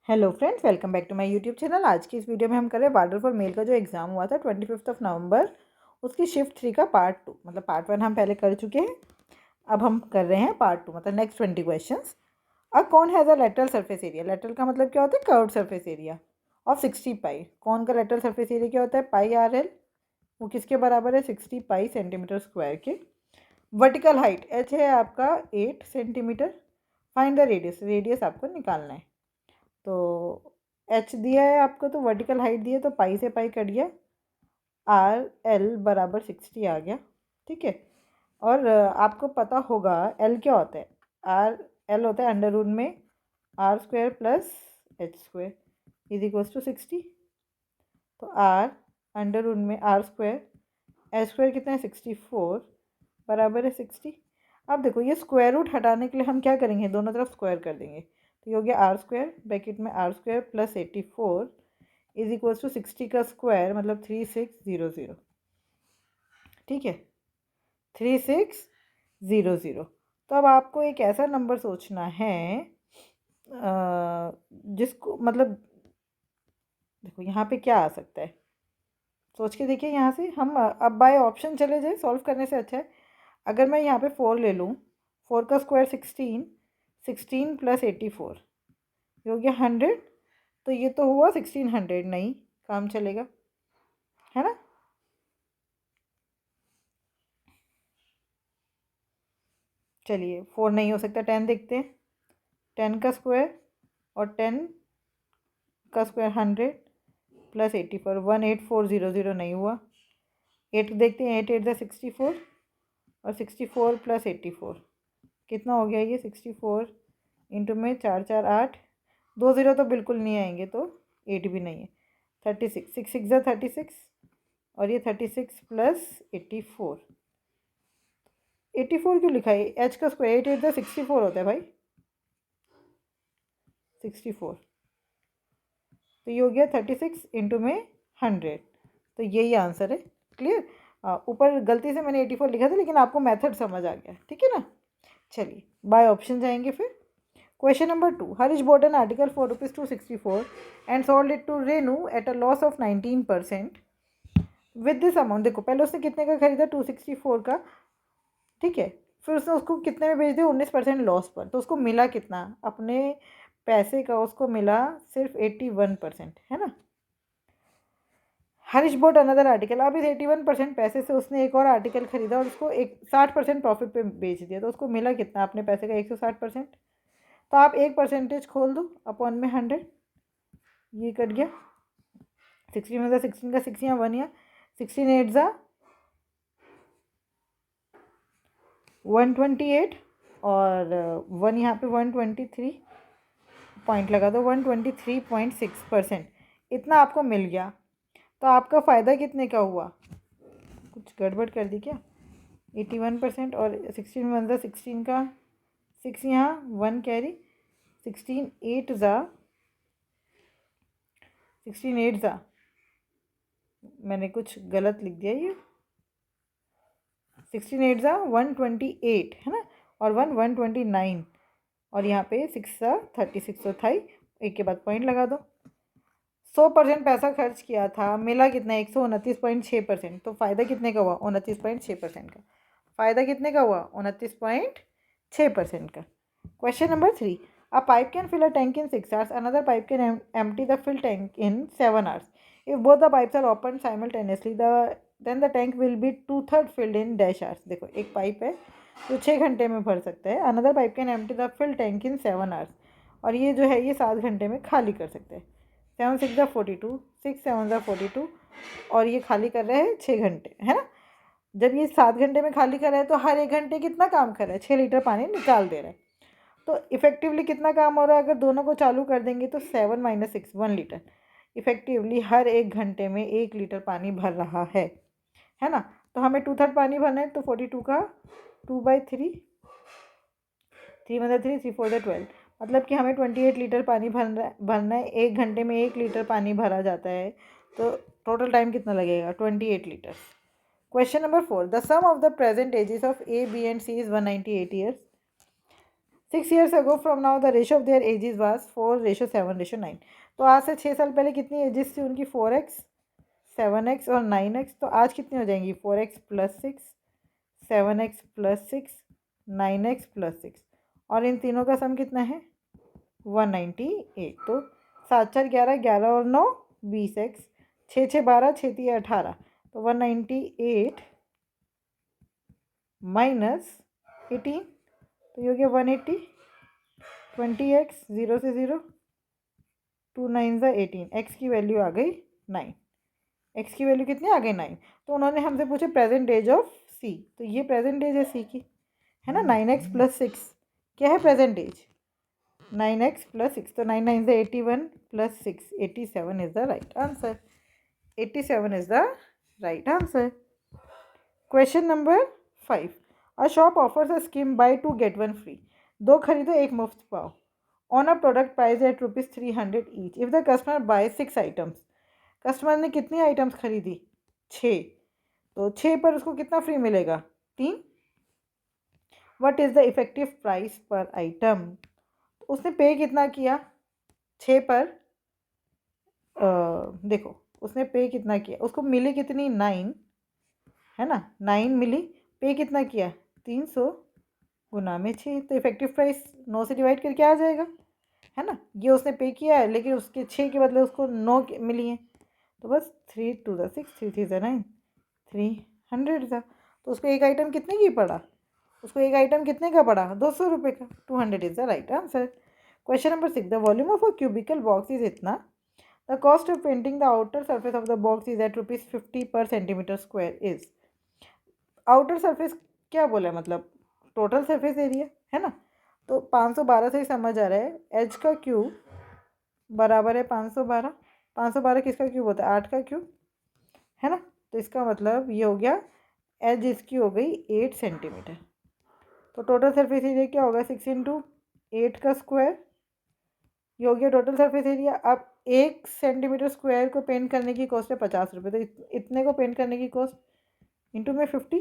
Hello friends, welcome back to my YouTube channel. आज की इस वीडियो में हम कर रहे हैं वाटर फॉर मेल का जो एग्ज़ाम हुआ था 25 नवंबर, उसकी शिफ्ट 3 का पार्ट 2। मतलब पार्ट 1 हम पहले कर चुके हैं, अब हम कर रहे हैं पार्ट 2, मतलब नेक्स्ट 20 क्वेश्चंस। कौन has a lateral surface area? Lateral का मतलब क्या होता है? कर्व्ड सरफेस एरिया ऑफ 60 पाई। कौन का लेटरल सरफेस एरिया क्या होता है? पाई आर एल। वो किसके बराबर है? 60 पाई सेंटीमीटर स्क्वायर के। वर्टिकल हाइट एच है आपका 8 centimetre. Find the radius, radius आपको निकालना है। तो एच दिया है आपको, तो वर्टिकल हाइट दी है, तो पाई से पाई कट गया, आर एल बराबर 60 आ गया। ठीक है। और आपको पता होगा एल क्या होता है? आर एल होता है अंडर रूट में R square plus H square is equals to 60। तो आर अंडर रूट में आर स्क्वायर, एच स्क्वायर कितना है? 64 बराबर है 60। अब देखो, ये स्क्वायर रूट हटाने के लिए हम क्या करेंगे? दोनों तरफ स्क्वायर कर देंगे। तो ये हो गया आर स्क्वायर, ब्रैकेट में R square plus 84 is equals to 60 का स्क्वायर मतलब 3600। ठीक है, 3600। तो अब आपको एक ऐसा नंबर सोचना है जिसको मतलब देखो यहाँ पे क्या आ सकता है, सोच के देखिए। यहाँ से हम अब बाय ऑप्शन चले जाए, सॉल्व करने से अच्छा है अगर मैं यहाँ पे 4 ले लूँ। 4 का स्क्वायर 16, 16 प्लस 84 ये हो गया 100। तो ये तो हुआ 1600, नहीं काम चलेगा, है ना। चलिए 4 नहीं हो सकता, 10 देखते हैं। 10 का स्क्वायर और 10 का स्क्वायर 100 प्लस 84, 18400 नहीं हुआ। 8 देखते हैं, 8 8 ज़ा 64 और 64 प्लस 84 कितना हो गया? ये 64 इंटू में 4 4 8, 2 ज़ीरो तो बिल्कुल नहीं आएंगे, तो 8 भी नहीं है। 36, 6 6 ज़ा 36 और ये 36 प्लस 84। 84 क्यों लिखा है? एच का स्क्वायर 8 8 ज़ा 64 होता है भाई, 64। तो ये हो गया 36 इंटू में 100। तो यही आंसर है। क्लियर? ऊपर गलती से मैंने 84 लिखा था, लेकिन आपको मेथड समझ आ गया, ठीक है ना। चलिए बाय ऑप्शन जाएंगे फिर। Question number 2, Harish bought an article for rupees 264 and sold it to Renu at a loss of 19%. With this amount, देखो पहले उसने कितने का खरीदा? 264 का। ठीक है, फिर उसने उसको कितने में बेच दिया? 19% लॉस पर। तो उसको मिला कितना? अपने पैसे का उसको मिला सिर्फ 81%, है ना। हरीश बोट अनदर आर्टिकल, अब इस 81% पैसे से उसने एक और आर्टिकल खरीदा और उसको एक 60% प्रॉफिट पे बेच दिया। तो उसको मिला कितना अपने पैसे का? 160%। तो आप एक परसेंटेज खोल दो अपॉन में 100, ये कट गया। 16 में 16 का 6 यहाँ 1 यहाँ, 16 8 ज़ा 128 और 1 यहाँ पे 123 पॉइंट लगा दो, 123.6%। इतना आपको मिल गया। तो आपका फ़ायदा कितने का हुआ? कुछ गड़बड़ कर दी क्या? 81% और 16 वन ज़ा 16 का 6 यहाँ 1 कैरी, 16 8 ज़ा 16 8 ज़ा मैंने कुछ गलत लिख दिया। ये 16 8 ज़ा 128 है ना, और 129 और यहाँ पे 6 ज़ा 36 तो था ही। एक के बाद पॉइंट लगा दो। 100% पैसा खर्च किया था, मिला कितना? 129.6%। तो फ़ायदा कितने का हुआ? 29.6% का। फ़ायदा कितने का हुआ? 29.6% का। Question number 3, a pipe can fill a tank in 6 hours, another pipe can empty the fill tank in 7 hours. If both the pipes are open simultaneously then the tank will be 2/3 filled in dash hours. देखो एक pipe है जो 6 घंटे में भर सकता है, another pipe can empty the fill tank in 7 hours, और ये जो है ये 7 घंटे में खाली कर सकते हैं। 7 6 ज़ा 42, 6 7 ज़ा 42 और ये खाली कर रहे हैं 6 घंटे, है ना। जब ये 7 घंटे में खाली कर रहा है तो हर 1 घंटे कितना काम कर रहा है? 6 लीटर पानी निकाल दे रहा है। तो इफ़ेक्टिवली कितना काम हो रहा है? अगर दोनों को चालू कर देंगे तो 7 - 6 1 लीटर इफ़ेक्टिवली हर 1 घंटे में 1 लीटर पानी भर रहा है ना। तो हमें 2/3 पानी भरना है, तो 42 का 2/3, 3 मतलब 3 3 4 12, मतलब कि हमें 28 लीटर पानी भरना है। 1 घंटे में 1 लीटर पानी भरा जाता है, तो टोटल टाइम कितना लगेगा? 28 litre. Question number 4, the sum of the present ages of A B and C is 198 years. 6 years ago from now the ratio of their ages was 4:7:9। तो आज से 6 साल पहले कितनी एजेस थी उनकी? 4x, 7x और 9x। तो आज कितनी हो जाएंगी? 4x + 6, 7x + 6, 9x + 6। और इन तीनों का सम कितना है? 198। तो 7 4 11, 11 और 9 20x, 6 6 12, 6 3 18। तो 198 माइनस 18, तो ये हो गया 180। 20x, 0 से 0, 2 9 18। x की वैल्यू आ गई 9। x की वैल्यू कितनी आ गई? 9। तो उन्होंने हमसे पूछे प्रेजेंट एज ऑफ c। तो ये प्रेजेंट एज है c की, है ना। 9x + 6 क्या है प्रेजेंट एज? 9x + 6। तो 9 9 81 + 6 87 is the right answer. 87 is the right answer. Question number 5। A shop offers a scheme buy 2 get 1 free. 2 खरीदो 1 मुफ्त पाओ। On a product price at ₹300 each. If the customer buy 6 items. Customer ने कितनी items खरीदी? 6। तो 6 पर उसको कितना फ्री मिलेगा? 3। What is the effective price पर आइटम? उसने पे कितना किया 6 पर? देखो उसने पे कितना किया, उसको मिली कितनी? 9, है ना। 9 मिली। पे कितना किया? 300 गुना में 6। तो इफेक्टिव प्राइस 9 से डिवाइड करके आ जाएगा, है ना। ये उसने पे किया है लेकिन उसके 6 के बदले उसको 9 मिली हैं। तो बस 3 2 6, 3 3 9, 300 था। तो उसको एक आइटम कितने की पड़ा? उसको एक आइटम कितने का पड़ा? 200 रुपये का। 200 is the right answer. Question number 6। The volume of a cubical box is इतना। The cost of painting the outer surface of the box is at ₹50 per centimetre square is. Outer surface क्या बोला है? मतलब total surface area, है ना। तो 512 से ही समझ आ रहा है एच का क्यूब बराबर है 512। 512 किसका क्यूब होता है? 8 का क्यूब, है ना। तो इसका मतलब ये हो गया एज इसकी हो गई 8 सेंटीमीटर। तो टोटल सरफेस एरिया क्या होगा? 6 × 8 का स्क्वायर। ये हो गया टोटल सरफेस एरिया। अब 1 सेंटीमीटर स्क्वायर को पेंट करने की कॉस्ट है 50 रुपये। तो इतने को पेंट करने की कॉस्ट इंटू में 50।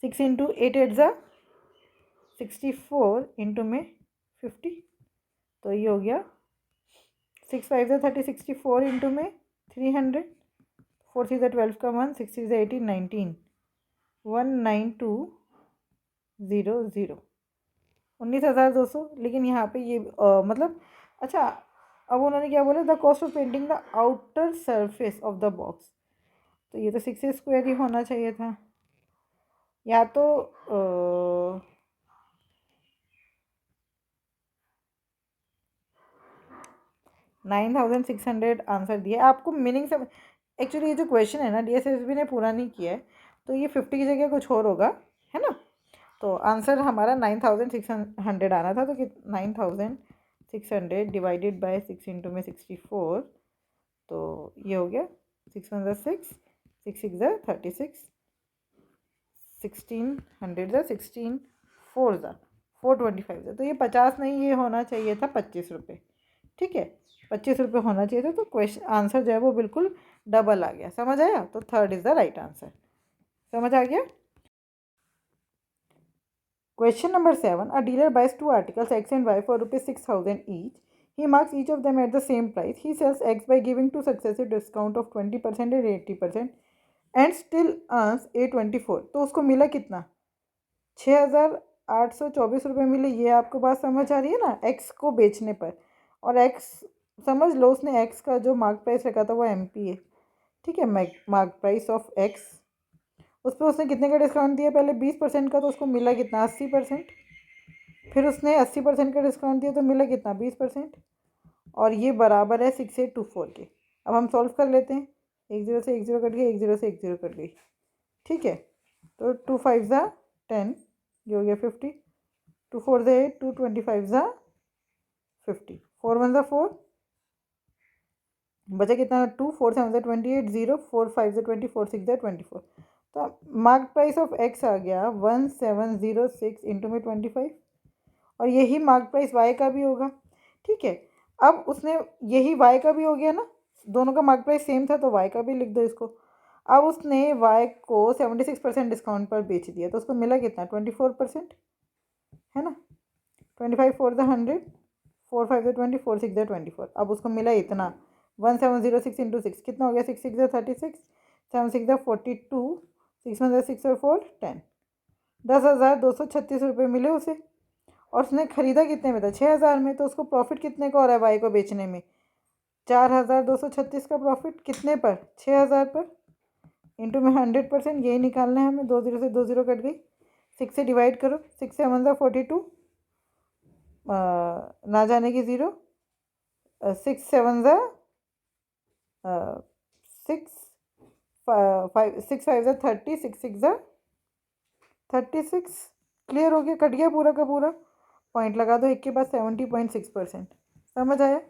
6 × 8 8 64 इंटू में 50। तो ये हो गया 6 5 30, 64 इंटू में 300, 4 3 12 का 1, 6 3 18 19, 19200, 19,200। लेकिन यहाँ पे ये मतलब अच्छा, अब उन्होंने क्या बोला? The cost of painting the outer surface of the box. तो ये तो 6 स्क्वायर ही होना चाहिए था, या तो 9,600 आंसर दिया आपको। मीनिंग से एक्चुअली ये जो क्वेश्चन है ना DSSB ने पूरा नहीं किया है, तो ये 50 की जगह कुछ और होगा, है ना। तो आंसर हमारा 9,600 आना था। तो कि 9,600 डिवाइडेड बाय 6 इंटू में 64। तो ये हो गया 6 1 6, 6 6 36, 1600 16 4 425। तो ये 50 नहीं, ये होना चाहिए था 25 रुपये। ठीक है, 25 रुपये होना चाहिए था। तो क्वेश्चन आंसर जो है वो बिल्कुल डबल आ गया। समझ आया? तो 3rd is the right answer. समझ आ गया? Question number 7. A dealer buys 2 articles X and Y for ₹6,000 each. He marks each of them at the same price. He sells X by giving 2 successive discount of 20% and 80% and still earns $824। तो उसको मिला कितना? 6,824 रुपये मिले। ये आपको बात समझ आ रही है ना, एक्स को बेचने पर। और एक्स समझ लो, उसने एक्स का जो मार्क प्राइस रखा था वो MP है। ठीक है, मार्क प्राइस ऑफ एक्स, उस पर उसने कितने का डिस्काउंट दिया? पहले 20% का। तो उसको मिला कितना? 80%। फिर उसने 80% का डिस्काउंट दिया तो मिला कितना? 20%। और ये बराबर है 6824 के। अब हम सॉल्व कर लेते हैं। 1 0 से 1 0 कट गई, 1 0 से 1 0 कट गई। ठीक है, तो 2 5 10, ये हो गया 50, 2 4 8, 2 25 50, 4 1 4, बचा कितना? 2 4 7 28, 0 4 5 20, 4 6 24। तो मार्क प्राइस ऑफ एक्स आ गया 1706 इंटू में 25। और यही मार्क प्राइस वाई का भी होगा। ठीक है, अब उसने यही वाई का भी हो गया ना, दोनों का मार्क प्राइस सेम था तो वाई का भी लिख दो इसको। अब उसने वाई को 76% डिस्काउंट पर बेच दिया तो उसको मिला कितना? 24%, है ना। 25 4 द 100, 4 5 द 20, 4 6 द 24। अब उसको मिला इतना 1706 इंटू 6 कितना हो गया, 6 6 द 36, 7 6 द 42, 6 1 द 6 और 4 10। 10,236 रुपये मिले उसे, और उसने खरीदा कितने में था, 6,000 में। तो उसको प्रॉफिट कितने का हो रहा है बाई को बेचने में, 4,236 का प्रॉफिट कितने पर, 6,000 पर। इंटू में 100%, यही निकालना है हमें। 2 0 से 2 0 कट गई, 6 से डिवाइड करो, 6 7 ज़ा 42, ना जाने की 0, 6 7 ज़ा 6 5 6 5 ज़ा 30, 6 6 ज़ा 36। क्लियर हो गया, कट गया पूरा का पूरा। पॉइंट लगा दो एक के बाद, 70.6%। समझ आया।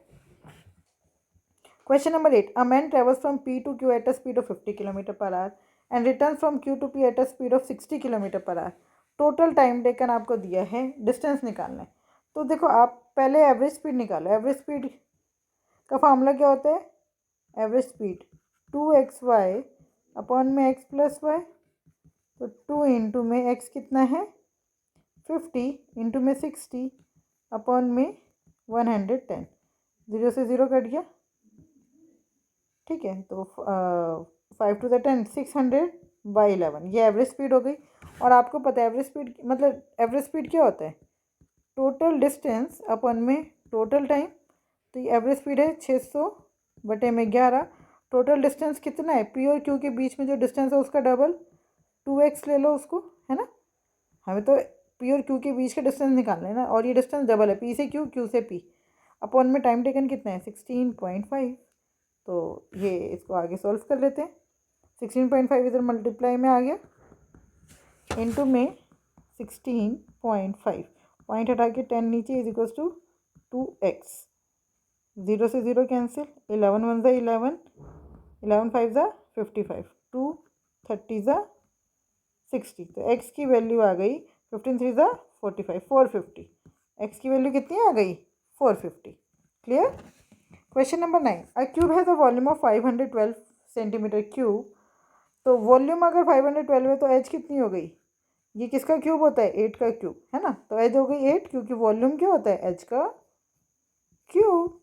Question number 8. A man travels from P to Q at a speed of 50 km per hour and returns from Q to P at a speed of 60 km per hour. Total time taken आपको दिया है, distance निकालना है। तो देखो आप पहले average speed निकालो। एवरेज स्पीड का फार्मूला क्या होता है, एवरेज स्पीड 2xy अपॉन में x प्लस वाई। तो 2 इंटू में x कितना है 50 इंटू में 60 अपॉन में 110। 0 से 0 कट गया, ठीक है। तो 5 टू द 10, 600/11, ये एवरेज स्पीड हो गई। और आपको पता है एवरेज स्पीड मतलब एवरेज स्पीड क्या होता है, टोटल डिस्टेंस अपन में टोटल टाइम। तो ये एवरेज स्पीड है 600/11। टोटल डिस्टेंस कितना है, पी और क्यू के बीच में जो डिस्टेंस है उसका डबल, 2x ले लो उसको, है ना। हमें तो पी और क्यू के बीच का डिस्टेंस निकालना है ना, और ये डिस्टेंस डबल है, पी से क्यू, क्यू से पी। अपॉन में टाइम टेकन कितना है 16.5। तो ये इसको आगे सॉल्व कर लेते हैं। 16.5 इधर मल्टीप्लाई में आ गया, इनटू में 16.5, पॉइंट हटा के 10 नीचे, इज इक्वल्स टू 2x। 0 से 0 कैंसिल, 11 1 ज़ा 11, 11 5 ज़ा 55, 2 30 ज़ा 60। तो x की वैल्यू आ गई 15 3 ज़ा 45, 450। x की वैल्यू कितनी आ गई 450। Clear. Question number 9. A cube has a volume of 512 centimetre cube. तो वॉल्यूम अगर 512 है तो एज कितनी हो गई, ये किसका क्यूब होता है, 8 का क्यूब, है ना। तो एज हो गई 8, क्योंकि वॉल्यूम क्या होता है, एज का क्यूब।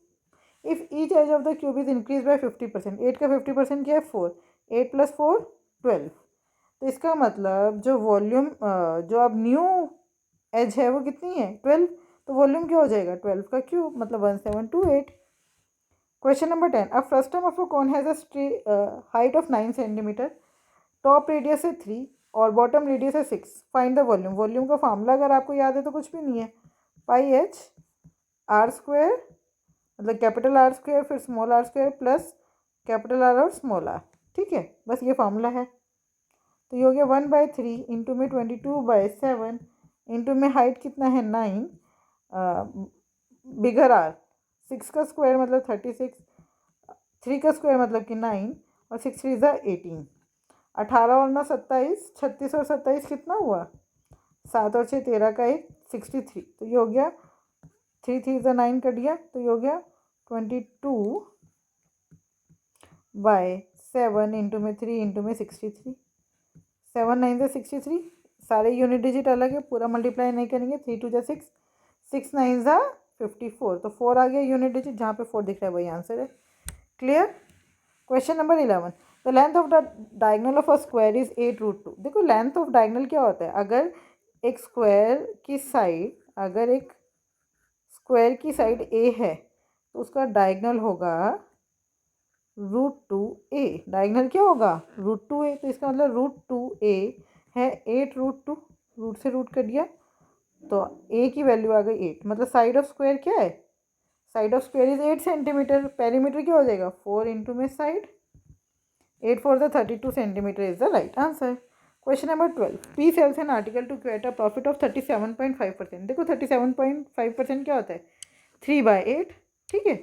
If each edge of the cube is increase by 50%, 8 का 50% क्या है 4, 8 + 4 12। तो इसका मतलब जो वॉल्यूम जो अब न्यू एज है वो कितनी है 12। तो वॉल्यूम क्या हो जाएगा 12 का क्यूब, मतलब 1728। Question number 10. A frustum of a cone has a height of 9 centimetre, top radius है 3 और बॉटम रेडियस है 6। Find the volume. वॉल्यूम का फार्मूला अगर आपको याद है तो कुछ भी नहीं है, पाई एच आर स्क्वायर, मतलब कैपिटल आर स्क्वायर फिर small R square plus capital R और स्मॉल आर, ठीक है। बस ये फार्मूला है। तो ये हो गया 1/3 इंटू में 22/7 इंटू में हाइट कितना है 9, बिगर आर, 6 का स्क्वायर मतलब 36, 3 का स्क्वायर मतलब कि 9 और 6 3 ज़ा 18। 18 और 9 27, 36 और 27 कितना हुआ 7 और 6 13 का 1, 63। तो ये हो गया 3 3 ज़ा 9 कट गया, तो ये हो गया 22/7 इंटू में 3 इंटू में 63। 7 9 ज़ा 63, सारे यूनिट डिजिट अलग है, पूरा मल्टीप्लाई नहीं करेंगे। 3 2 ज़ा 6, 6 9 ज़ा 54। तो 4 आ गया यूनिट डिजिट, जहाँ पे 4 दिख रहा है वही आंसर है। Clear. Question number 11. The length of the diagonal of a square is 8√2। देखो लेंथ ऑफ डायगनल क्या होता है, अगर एक स्क्वायर की साइड, अगर एक स्क्वायर की साइड ए है तो उसका डायगनल होगा √2a। डायगनल क्या होगा √2a। तो इसका मतलब √2a है 8√2, रूट से रूट कट गया, तो a की वैल्यू आ गई 8। मतलब साइड ऑफ स्क्वायर क्या है, side of square is 8 centimetre. Perimeter क्या हो जाएगा 4 इंटू में side, 8 4 the 32 centimetre is the right answer. Question number 12. P sells an article to create a profit of 37.5%। देखो 37.5% क्या होता है 3/8, ठीक है।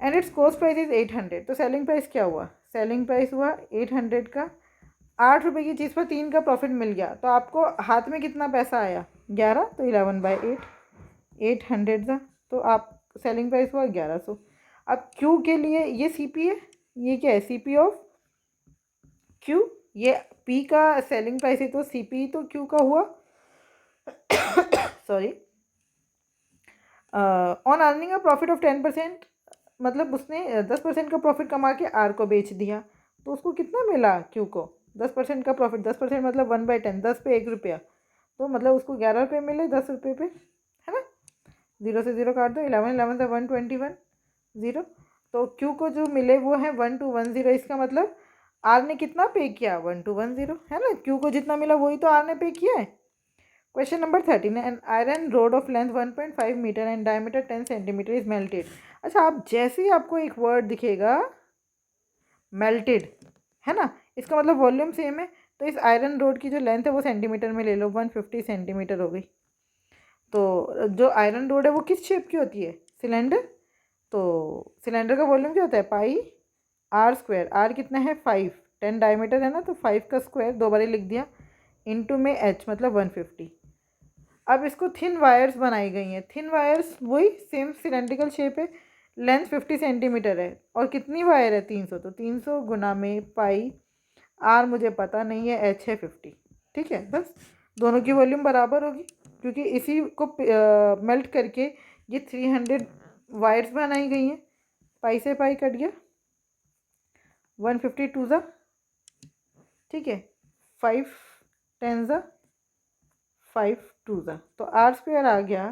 And its cost price is 800। तो सेलिंग प्राइस क्या हुआ, सेलिंग प्राइस हुआ 800 का। 8 रुपये की चीज़ पर 3 का प्रॉफिट मिल गया, तो आपको हाथ में कितना पैसा आया 11। तो 11/8, 800 था, तो आप सेलिंग प्राइस हुआ 1100। अब क्यू के लिए ये सी पी है, ये क्या है सी पी ऑफ क्यू। ये पी का सेलिंग प्राइस है तो सी पी तो क्यू का हुआ sorry. On earning a profit of 10%, मतलब उसने 10% का प्रॉफिट कमा के आर को बेच दिया, तो उसको कितना मिला क्यू को? 10% का प्रॉफिट, 10% मतलब 1/10, 10 पे 1 रुपया, तो मतलब उसको 11 रुपये मिले 10 रुपये पे, है ना। 0 से 0 काट दो, 11 11 से 121 0, तो क्यू को जो मिले वो है 1210। इसका मतलब आर ने कितना पे किया? 1210, है ना। क्यू को जितना मिला वही तो आर ने पे किया है। Question number 13, an iron rod of length 1.5 metre and diameter 10 centimetre is melted. अच्छा, आप जैसे ही आपको एक वर्ड दिखेगा मेल्टेड, है ना, इसका मतलब वॉल्यूम सेम है। तो इस आयरन रोड की जो लेंथ है वो सेंटीमीटर में ले लो, 150 सेंटीमीटर हो गई। तो जो आयरन रोड है वो किस शेप की होती है? सिलेंडर। तो सिलेंडर का वॉल्यूम क्या होता है? पाई आर स्क्वायर। आर कितना है? 5। 10 डायमीटर है ना, तो 5 का स्क्वायर 2 बार ही लिख दिया, इंटू में एच मतलब 150। अब इसको थिन वायर्स बनाई गई हैं। थिन वायर्स वही सेम सिलेंड्रिकल शेप है, लेंथ 50 सेंटीमीटर है, और कितनी वायर है? 300। तो 300 गुना में पाई, आर मुझे पता नहीं है, एच है 50। ठीक है, बस दोनों की वॉल्यूम बराबर होगी, क्योंकि इसी को मेल्ट करके ये 300 वायर्स बनाई गई हैं। पाई से पाई कट गया, 150 टू ज़ा, ठीक है, 5 10 ज़ा, 5 टू ज़ा, तो आर स्क्वायर आ गया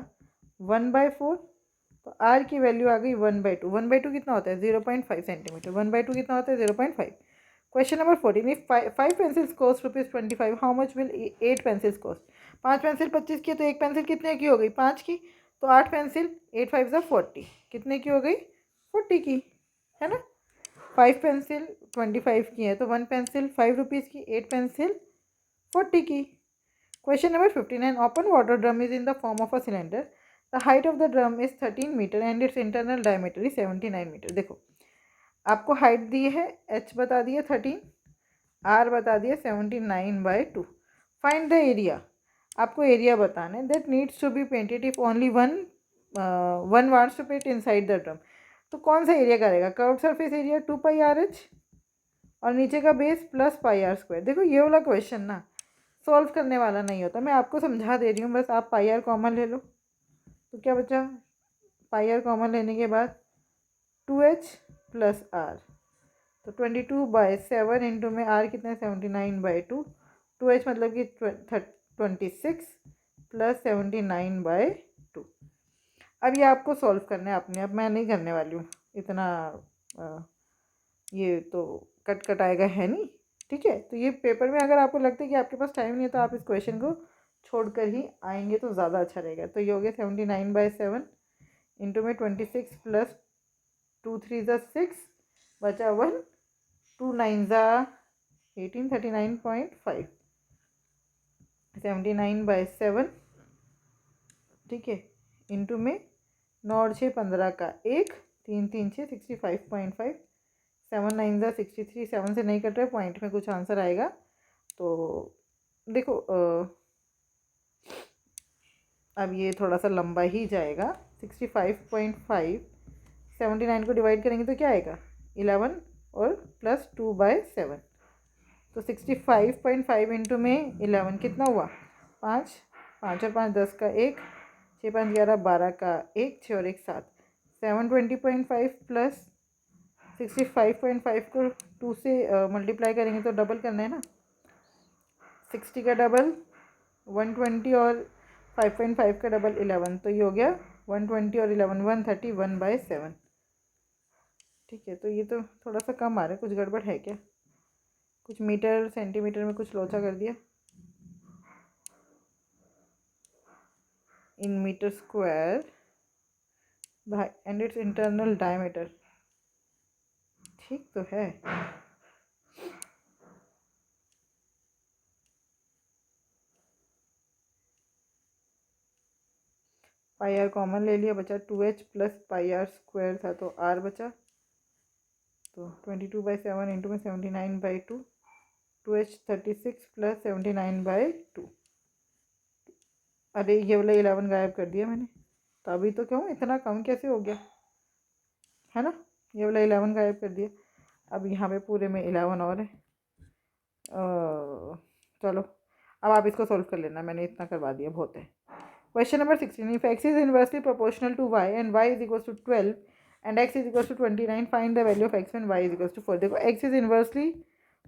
1/4। तो आर की वैल्यू आ गई 1/2। 1/2 कितना होता है? 0.5 सेंटीमीटर। 1/2 कितना होता है? 0.5। Question number 14, if 5 pencils cost ₹25, how much will 8 pencils cost? 5 pencil 25 की, तो एक पेंसिल कितने की हो गई? 5 की। तो 8 पेंसिल, 8 5 ज़ा 40, कितने की हो गई? 40 की, है ना। 5 पेंसिल 25 की है, तो 1 पेंसिल 5 रुपीज़ की, 8 पेंसिल 40 की। Question number 15, an open water drum is in the form of a cylinder, the height of the drum is 13 metre and its internal diameter is 79 metre. देखो, आपको हाइट दी है, H बता दिया 13, are बता दिया 79/2। Find the area, आपको area बताना है, that needs to be painted if only one wants to paint inside the drum. तो कौन सा एरिया करेगा? कर्व सरफेस एरिया 2πRH, और नीचे का बेस प्लस πr²। देखो ये वाला क्वेश्चन ना सॉल्व करने वाला नहीं होता, मैं आपको समझा दे रही हूँ, बस आप πr कॉमन ले लो, तो क्या बचा? πr कॉमन लेने के बाद 2h प्लस r, तो 22/7 इंटू में r कितना है? 79/2। 2h मतलब कि 26 प्लस 79/2। अब ये आपको सॉल्व करना है अपने आप, मैं नहीं करने वाली हूँ इतना, ये तो कट कट आएगा है नहीं। ठीक है, तो ये पेपर में अगर आपको लगता है कि आपके पास टाइम नहीं है तो आप इस क्वेश्चन को छोड़कर ही आएंगे तो ज़्यादा अच्छा रहेगा। तो ये हो गया 79/7 इंटू में 26 प्लस 2 3 ज़ा 6, बचा 1, 2 9 ज़ा 18, 39.5, 79/7, ठीक है, इंटू में 9 और 6 15 का 1, 3 3 6 65.5, 7 9 ज़ा 63, 7 से नहीं कट रहा है, पॉइंट में कुछ आंसर आएगा। तो देखो अब ये थोड़ा सा लंबा ही जाएगा। 65.5 79 को डिवाइड करेंगे तो क्या आएगा? 11 और प्लस 2/7, तो 65.5 इंटू में 11 कितना हुआ? 5, 5 और 5 10 का 1, 6 5 11 12 का 1, 6 और 1 7, 720.5 प्लस 65.5 को 2 से मल्टीप्लाई करेंगे तो डबल करना है ना, 60 का डबल 120 और 5.5 का डबल 11, तो ये हो गया 120 और 11 131/7। ठीक है, तो ये तो थोड़ा सा कम आ रहा है, कुछ गड़बड़ है क्या? कुछ मीटर सेंटीमीटर में कुछ लोचा कर दिया। In metre square and its internal diameter, ठीक तो है। πr कॉमन ले लिया, बचा 2h प्लस πr² था, तो r बचा, तो 22/7 इंटू में 79/2, 2h 36 प्लस 79/2। अरे ये वाला 11 गायब कर दिया मैंने, तो अभी तो क्यों इतना कम कैसे हो गया, है ना। ये वाला 11 गायब कर दिया, अब यहाँ पे पूरे में 11 और है। चलो अब आप इसको सॉल्व कर लेना, मैंने इतना करवा दिया, बहुत है। Question number 16, if x is inversely proportional to y and y is equal to 12 and x is equal to 29, find the value of x when y is equal to 4। देखो x is inversely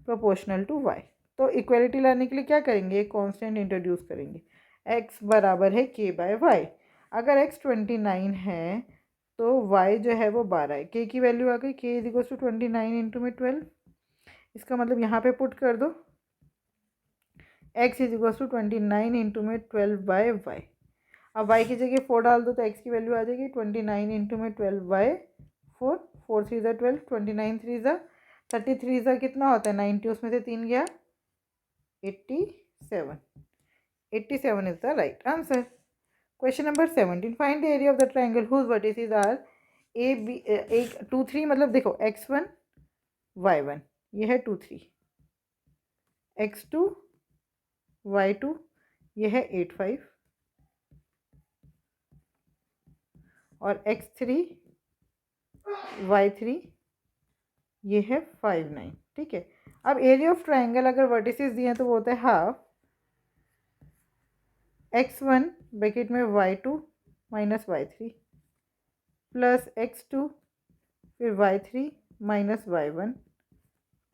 proportional to y, तो equality लाने के लिए क्या करेंगे, एक constant introduce करेंगे, x बराबर है k बाय वाई। अगर x 29 है तो y जो है वो 12 है, k की वैल्यू आ गई, k is equal to 29 into में 12। इसका मतलब यहाँ पे पुट कर दो x is equal to 29 into में 12 बाय वाई। अब y की जगह 4 डाल दो तो x की वैल्यू आ जाएगी 29 इंटू में 12 बाय 4, 4 3 ज़ा 12, 29 3 ज़ा 33 ज़ा कितना होता है 90, उसमें से 3 गया 87, 87 is the right answer. Question number 17, find the area of the triangle whose vertices are A B, एक 2 3, मतलब देखो x1 y1 ये है 2 3, x2 y2 ये है 8 5 और x3 y3 ये है 5 9। ठीक है, अब एरिया ऑफ ट्राइंगल अगर वर्टिसेस दिए हैं तो वो होता है हाफ x1 ब्रैकेट में y2 minus y3 plus x2 फिर y3 minus y1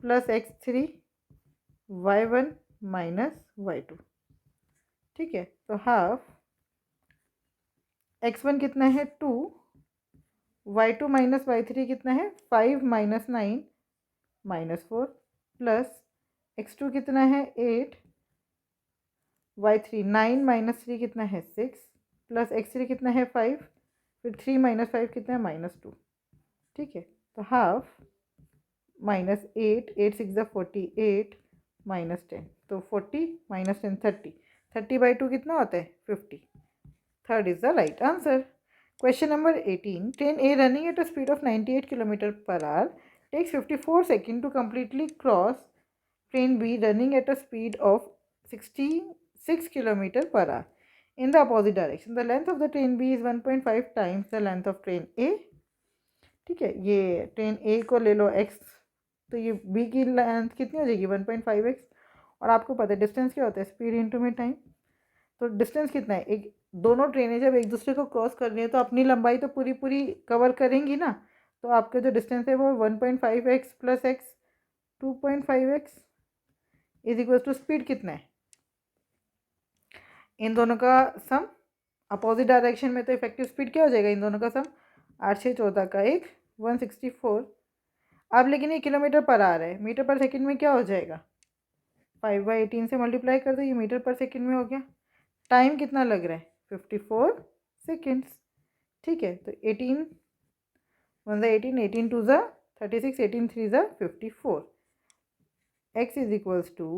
plus x3 y1 minus y2। ठीक है, तो हाफ x1 कितना है 2, y2 माइनस y3 कितना है 5 माइनस 9 माइनस 4 प्लस x2 कितना है 8, y3 9 माइनस 3 कितना है 6 प्लस x3 कितना है 5, फिर 3 माइनस 5 कितना है माइनस 2। ठीक है, तो हाफ माइनस 8, 8 6 ज़ा 48 माइनस 10, तो 40 माइनस 10 30, 30 बाई 2 कितना होता है 50। Third is the right answer. Question number 18, train A running at a speed of 98 kilometre per hour takes 54 seconds to completely cross train B running at a speed of 66 km per hour in the opposite direction. The length of the train B is 1.5 times the length of train A. ठीक है, ये train A को ले लो x, तो ये B की length कितनी हो जाएगी 1.5x, और आपको पता है डिस्टेंस क्या होता है स्पीड इंटू में टाइम, तो डिस्टेंस कितना है, एक दोनों ट्रेनें जब एक दूसरे को क्रॉस कर रही है तो अपनी लंबाई तो पूरी पूरी कवर करेंगी ना, तो आपका जो डिस्टेंस है वो 1.5x plus x 2.5x is equal to speed कितना है, इन दोनों का सम अपोजिट डायरेक्शन में, तो इफेक्टिव स्पीड क्या हो जाएगा इन दोनों का सम 8 6 14 का 164। अब लेकिन ये किलोमीटर पर आ रहा है, मीटर पर सेकंड में क्या हो जाएगा 5/18 से मल्टीप्लाई कर दो, ये मीटर पर सेकंड में हो गया। टाइम कितना लग रहा है 54 सेकेंड्स। ठीक है, तो 18 1 18, 18 2 36, 18 3 54, x is equals to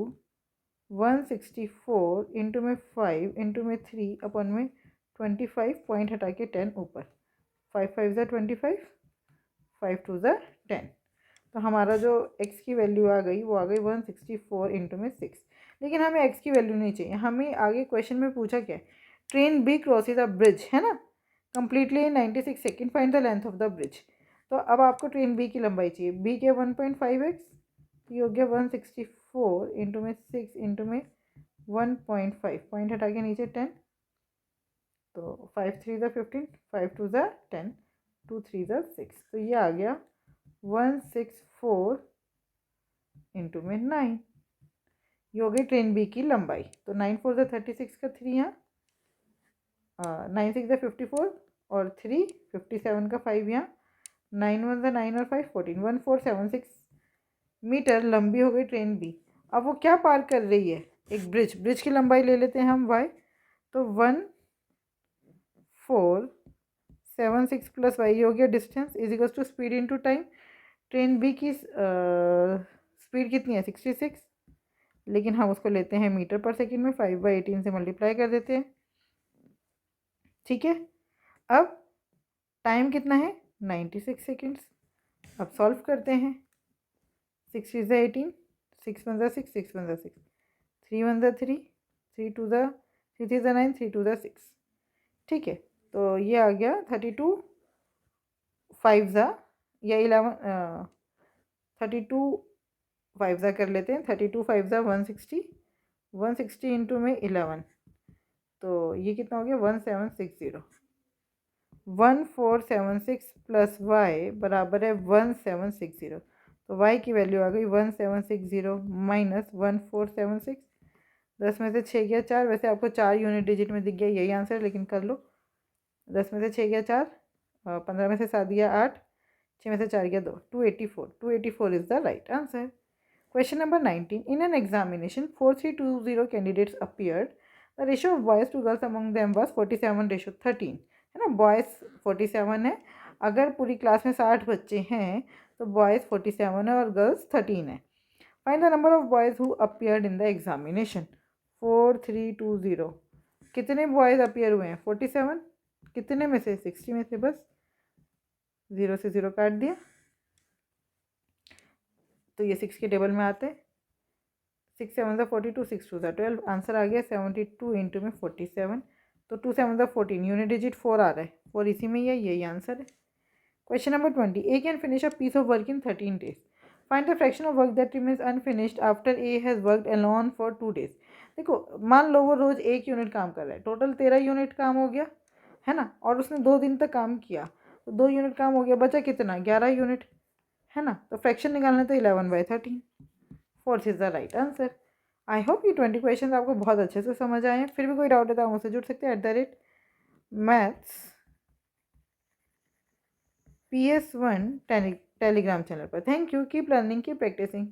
164 into में 5 इंटू में 3 अपन में 25, पॉइंट हटा के 10 ऊपर, 5 5 25, 5 2 10, तो हमारा जो x की वैल्यू आ गई वो आ गई 164 इंटू में 6। लेकिन हमें x की वैल्यू नहीं चाहिए, हमें आगे क्वेश्चन में पूछा क्या है, ट्रेन B क्रॉसेज अ ब्रिज, है ना, completely in 96 second, find the length of the bridge. तो अब आपको ट्रेन B की लंबाई चाहिए, B के 1.5x, ये हो गया 164 इंटू में 6 इंटू में 1.5, पॉइंट हटा के नीचे 10, तो 5 3 15, 5 2 10, 2 3 6, तो ये आ गया 164 इंटू में 9, ये हो गई ट्रेन बी की लंबाई। तो 9 4 36 का 3 यहाँ, 9 6 54 और 3 57 का 5 यहाँ, 9 1 9 और 5 14, 1476 मीटर लंबी हो गई ट्रेन बी। अब वो क्या पार कर रही है, एक ब्रिज, ब्रिज की लंबाई ले लेते हैं हम y, तो 1476 प्लस वाई हो गया distance is equal to speed into time. Train B की स्पीड कितनी है 66, लेकिन हम उसको लेते हैं मीटर पर सेकंड में, 5/18 से मल्टीप्लाई कर देते हैं। ठीक है, अब टाइम कितना है 96 सेकेंड्स। अब सॉल्व करते हैं, 6 3 18, 6 1 6, 6 1 6, 3 1 3, 3 2 3 3 9, 3 2 6। ठीक है, तो ये आ गया 32 5 या 11, 32 5 कर लेते हैं, 32 5 160, 160 इंटू में 11, तो ये कितना हो गया 1760। 1476 प्लस वाई बराबर है 1760। तो वाई की वैल्यू आ गई 1760 माइनस 1476। 10 में से 6 गया 4, वैसे आपको 4 यूनिट डिजिट में दिख गया यही आंसर, लेकिन कर लो। 10 में से 6 गया 4, 15 में से 7 गया 8, 6 में से 4 गया 2, 284। 284 is the right answer. Question number 19. In an examination, 4320 candidates appeared. The ratio of boys to girls among them was 47:13, है ना। बॉयज़ 47 है, अगर पूरी क्लास में 60 बच्चे हैं तो बॉयज़ 47 है और गर्ल्स 13 है। Find the number of boys who appeared in the examination. 4320 कितने बॉयज़ अपीयर हुए हैं 47, कितने में से 60 में से, बस 0 से 0 काट दिया तो ये 6 के टेबल में आते हैं। 6 7 42, 6 2 12, आंसर आ गया 72 इंटू में 47, तो 2 7 14, यूनिट डिजिट 4 आ रहा है, 4 इसी में ही है, यही आंसर है। Question number 20. A can finish a piece of work in 13 days. Find the fraction of work that remains unfinished after A has worked alone for 2 days. देखो, मान लो वो रोज़ 1 यूनिट काम कर रहा है, टोटल 13 यूनिट काम हो गया, है ना, और उसने 2 दिन तक काम किया, तो 2 यूनिट काम हो गया, बचा कितना 11 यूनिट, है ना। तो फ्रैक्शन निकालना तो 11/13, fourth is the right answer. I hope ये 20 क्वेश्चन आपको बहुत अच्छे से समझ आए हैं। फिर भी कोई डाउट है तो आप मुझसे जुड़ सकते हैं @maths PS1 टेलीग्राम चैनल पर। Thank you, keep learning, keep practising.